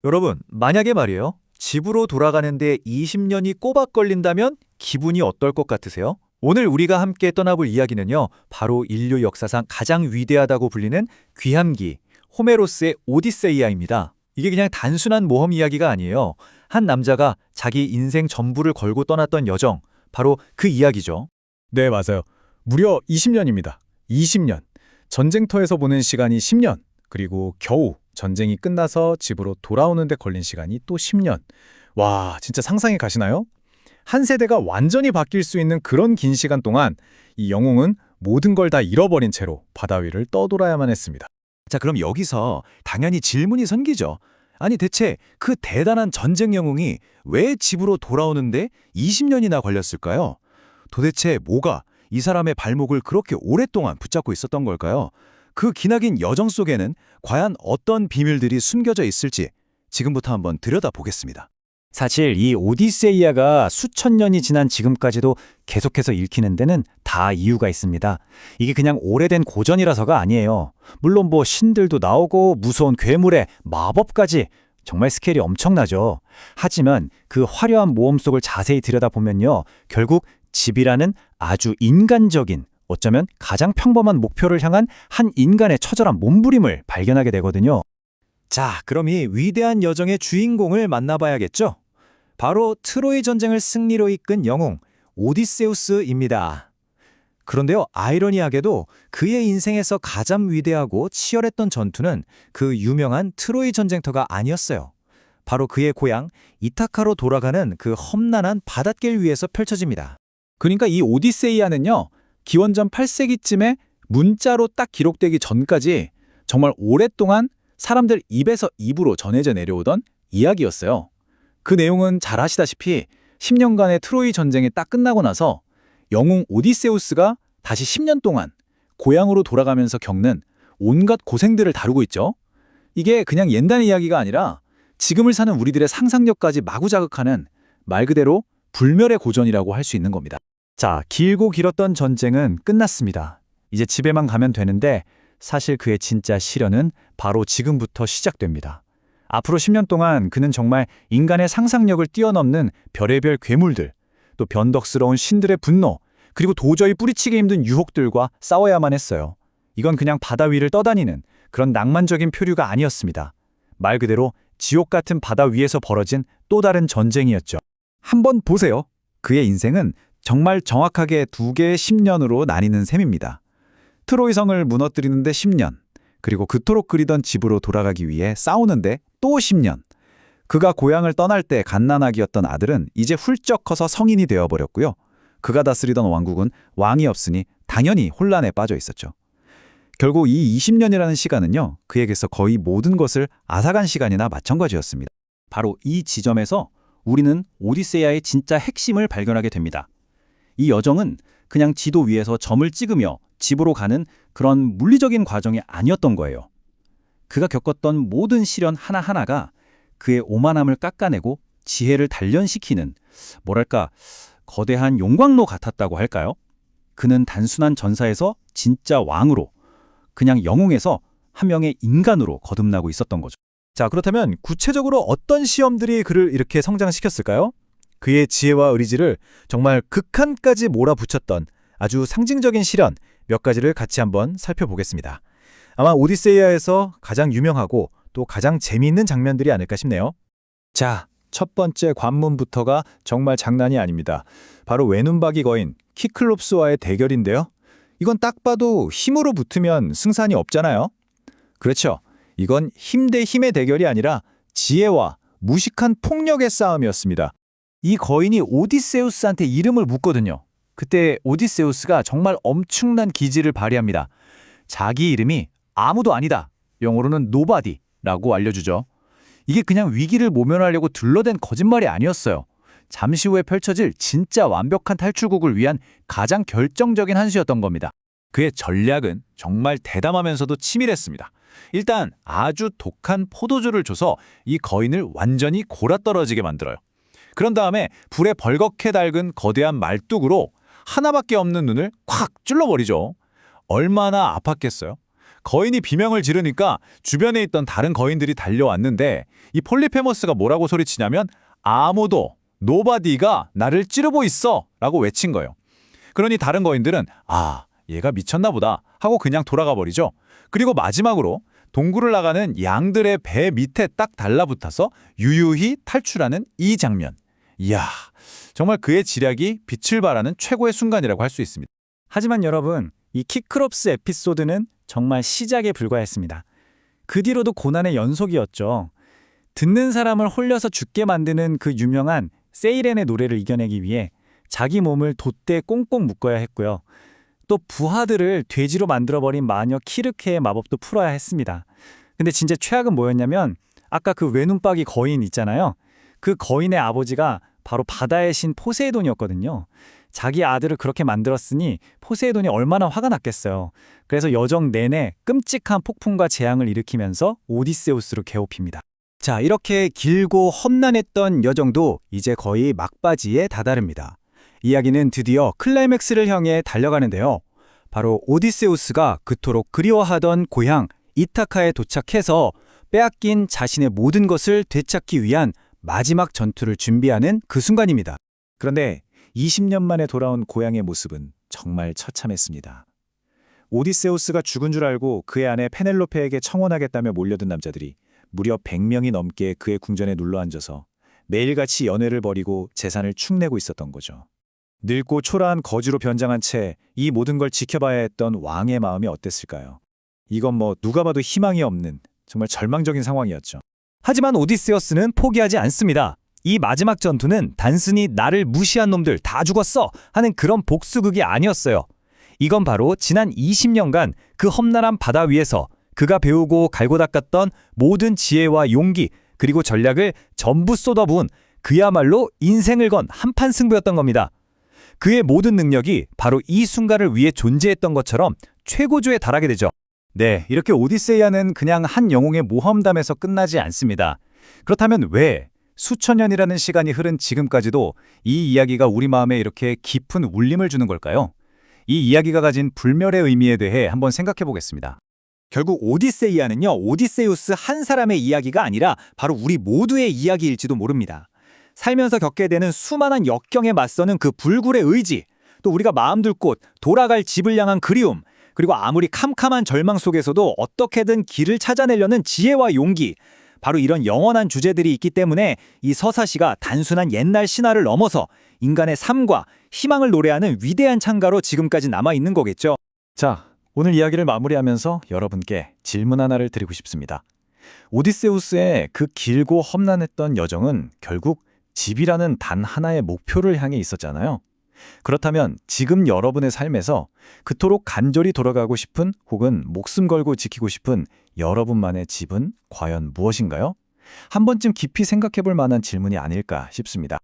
여러분, 만약에 말이에요. 집으로 돌아가는데 20년이 꼬박 걸린다면 기분이 어떨 것 같으세요? 오늘 우리가 함께 떠나볼 이야기는요, 바로 인류 역사상 가장 위대하다고 불리는 귀함기, 호메로스의 오디세이아입니다. 이게 그냥 단순한 모험 이야기가 아니에요. 한 남자가 자기 인생 전부를 걸고 떠났던 여정, 바로 그 이야기죠. 네, 맞아요. 무려 20년입니다. 20년. 전쟁터에서 보낸 시간이 10년. 그리고 겨우 전쟁이 끝나서 집으로 돌아오는 데 걸린 시간이 또 10년. 와, 진짜 상상이 가시나요? 한 세대가 완전히 바뀔 수 있는 그런 긴 시간 동안 이 영웅은 모든 걸 다 잃어버린 채로 바다 위를 떠돌아야만 했습니다. 자, 그럼 여기서 당연히 질문이 생기죠. 아니, 대체 그 대단한 전쟁 영웅이 왜 집으로 돌아오는데 20년이나 걸렸을까요? 도대체 뭐가 이 사람의 발목을 그렇게 오랫동안 붙잡고 있었던 걸까요? 그 기나긴 여정 속에는 과연 어떤 비밀들이 숨겨져 있을지 지금부터 한번 들여다보겠습니다. 사실 이 오디세이아가 수천 년이 지난 지금까지도 계속해서 읽히는 데는 다 이유가 있습니다. 이게 그냥 오래된 고전이라서가 아니에요. 물론 뭐 신들도 나오고 무서운 괴물에 마법까지 정말 스케일이 엄청나죠. 하지만 그 화려한 모험 속을 자세히 들여다보면요. 결국 집이라는 아주 인간적인, 어쩌면 가장 평범한 목표를 향한 한 인간의 처절한 몸부림을 발견하게 되거든요. 자, 그럼 이 위대한 여정의 주인공을 만나봐야겠죠? 바로 트로이 전쟁을 승리로 이끈 영웅, 오디세우스입니다. 그런데요, 아이러니하게도 그의 인생에서 가장 위대하고 치열했던 전투는 그 유명한 트로이 전쟁터가 아니었어요. 바로 그의 고향 이타카로 돌아가는 그 험난한 바닷길 위에서 펼쳐집니다. 그러니까 이 오디세이아는요. 기원전 8세기쯤에 문자로 딱 기록되기 전까지 정말 오랫동안 사람들 입에서 입으로 전해져 내려오던 이야기였어요. 그 내용은 잘 아시다시피 10년간의 트로이 전쟁이 딱 끝나고 나서 영웅 오디세우스가 다시 10년 동안 고향으로 돌아가면서 겪는 온갖 고생들을 다루고 있죠. 이게 그냥 옛날 이야기가 아니라 지금을 사는 우리들의 상상력까지 마구 자극하는 말 그대로 불멸의 고전이라고 할 수 있는 겁니다. 자, 길고 길었던 전쟁은 끝났습니다. 이제 집에만 가면 되는데 사실 그의 진짜 시련은 바로 지금부터 시작됩니다. 앞으로 10년 동안 그는 정말 인간의 상상력을 뛰어넘는 별의별 괴물들, 또 변덕스러운 신들의 분노, 그리고 도저히 뿌리치기 힘든 유혹들과 싸워야만 했어요. 이건 그냥 바다 위를 떠다니는 그런 낭만적인 표류가 아니었습니다. 말 그대로 지옥 같은 바다 위에서 벌어진 또 다른 전쟁이었죠. 한번 보세요. 그의 인생은 정말 정확하게 두 개의 10년으로 나뉘는 셈입니다. 트로이 성을 무너뜨리는데 10년, 그리고 그토록 그리던 집으로 돌아가기 위해 싸우는데 또 10년. 그가 고향을 떠날 때 갓난아기였던 아들은 이제 훌쩍 커서 성인이 되어버렸고요. 그가 다스리던 왕국은 왕이 없으니 당연히 혼란에 빠져 있었죠. 결국 이 20년이라는 시간은요, 그에게서 거의 모든 것을 앗아간 시간이나 마찬가지였습니다. 바로 이 지점에서 우리는 오디세이아의 진짜 핵심을 발견하게 됩니다. 이 여정은 그냥 지도 위에서 점을 찍으며 집으로 가는 그런 물리적인 과정이 아니었던 거예요. 그가 겪었던 모든 시련 하나하나가 그의 오만함을 깎아내고 지혜를 단련시키는, 뭐랄까, 거대한 용광로 같았다고 할까요? 그는 단순한 전사에서 진짜 왕으로, 그냥 영웅에서 한 명의 인간으로 거듭나고 있었던 거죠. 자, 그렇다면 구체적으로 어떤 시험들이 그를 이렇게 성장시켰을까요? 그의 지혜와 의지를 정말 극한까지 몰아붙였던 아주 상징적인 시련 몇 가지를 같이 한번 살펴보겠습니다. 아마 오디세이아에서 가장 유명하고 또 가장 재미있는 장면들이 아닐까 싶네요. 자, 첫 번째 관문부터가 정말 장난이 아닙니다. 바로 외눈박이 거인 키클롭스와의 대결인데요. 이건 딱 봐도 힘으로 붙으면 승산이 없잖아요. 그렇죠. 이건 힘 대 힘의 대결이 아니라 지혜와 무식한 폭력의 싸움이었습니다. 이 거인이 오디세우스한테 이름을 묻거든요. 그때 오디세우스가 정말 엄청난 기지를 발휘합니다. 자기 이름이 아무도 아니다, 영어로는 nobody라고 알려주죠. 이게 그냥 위기를 모면하려고 둘러댄 거짓말이 아니었어요. 잠시 후에 펼쳐질 진짜 완벽한 탈출국을 위한 가장 결정적인 한 수였던 겁니다. 그의 전략은 정말 대담하면서도 치밀했습니다. 일단 아주 독한 포도주를 줘서 이 거인을 완전히 골아떨어지게 만들어요. 그런 다음에 불에 벌겋게 달군 거대한 말뚝으로 하나밖에 없는 눈을 콱 찔러버리죠. 얼마나 아팠겠어요? 거인이 비명을 지르니까 주변에 있던 다른 거인들이 달려왔는데 이 폴리페머스가 뭐라고 소리치냐면 아무도 노바디가 나를 찌르고 있어 라고 외친 거예요. 그러니 다른 거인들은 아 얘가 미쳤나 보다 하고 그냥 돌아가 버리죠. 그리고 마지막으로 동굴을 나가는 양들의 배 밑에 딱 달라붙어서 유유히 탈출하는 이 장면. 이야 정말 그의 지략이 빛을 발하는 최고의 순간이라고 할 수 있습니다. 하지만 여러분, 이 키크롭스 에피소드는 정말 시작에 불과했습니다. 그 뒤로도 고난의 연속이었죠. 듣는 사람을 홀려서 죽게 만드는 그 유명한 세이렌의 노래를 이겨내기 위해 자기 몸을 돛대에 꽁꽁 묶어야 했고요. 또 부하들을 돼지로 만들어버린 마녀 키르케의 마법도 풀어야 했습니다. 근데 진짜 최악은 뭐였냐면 아까 그 외눈박이 거인 있잖아요. 그 거인의 아버지가 바로 바다의 신 포세이돈이었거든요. 자기 아들을 그렇게 만들었으니 포세이돈이 얼마나 화가 났겠어요. 그래서 여정 내내 끔찍한 폭풍과 재앙을 일으키면서 오디세우스를 괴롭힙니다. 자, 이렇게 길고 험난했던 여정도 이제 거의 막바지에 다다릅니다. 이야기는 드디어 클라이맥스를 향해 달려가는데요. 바로 오디세우스가 그토록 그리워하던 고향 이타카에 도착해서 빼앗긴 자신의 모든 것을 되찾기 위한 마지막 전투를 준비하는 그 순간입니다. 그런데 20년 만에 돌아온 고향의 모습은 정말 처참했습니다. 오디세우스가 죽은 줄 알고 그의 아내 페넬로페에게 청혼하겠다며 몰려든 남자들이 무려 100명이 넘게 그의 궁전에 눌러앉아서 매일같이 연회를 벌이고 재산을 축내고 있었던 거죠. 늙고 초라한 거지로 변장한 채 이 모든 걸 지켜봐야 했던 왕의 마음이 어땠을까요? 이건 뭐 누가 봐도 희망이 없는 정말 절망적인 상황이었죠. 하지만 오디세우스는 포기하지 않습니다. 이 마지막 전투는 단순히 나를 무시한 놈들 다 죽었어 하는 그런 복수극이 아니었어요. 이건 바로 지난 20년간 그 험난한 바다 위에서 그가 배우고 갈고 닦았던 모든 지혜와 용기 그리고 전략을 전부 쏟아부은 그야말로 인생을 건 한판 승부였던 겁니다. 그의 모든 능력이 바로 이 순간을 위해 존재했던 것처럼 최고조에 달하게 되죠. 네, 이렇게 오디세이아는 그냥 한 영웅의 모험담에서 끝나지 않습니다. 그렇다면 왜 수천 년이라는 시간이 흐른 지금까지도 이 이야기가 우리 마음에 이렇게 깊은 울림을 주는 걸까요? 이 이야기가 가진 불멸의 의미에 대해 한번 생각해 보겠습니다. 결국 오디세이아는요, 오디세우스 한 사람의 이야기가 아니라 바로 우리 모두의 이야기일지도 모릅니다. 살면서 겪게 되는 수많은 역경에 맞서는 그 불굴의 의지, 또 우리가 마음 둘 곳, 돌아갈 집을 향한 그리움, 그리고 아무리 캄캄한 절망 속에서도 어떻게든 길을 찾아내려는 지혜와 용기, 바로 이런 영원한 주제들이 있기 때문에 이 서사시가 단순한 옛날 신화를 넘어서 인간의 삶과 희망을 노래하는 위대한 찬가로 지금까지 남아있는 거겠죠. 자, 오늘 이야기를 마무리하면서 여러분께 질문 하나를 드리고 싶습니다. 오디세우스의 그 길고 험난했던 여정은 결국 집이라는 단 하나의 목표를 향해 있었잖아요. 그렇다면 지금 여러분의 삶에서 그토록 간절히 돌아가고 싶은 혹은 목숨 걸고 지키고 싶은 여러분만의 집은 과연 무엇인가요? 한 번쯤 깊이 생각해 볼 만한 질문이 아닐까 싶습니다.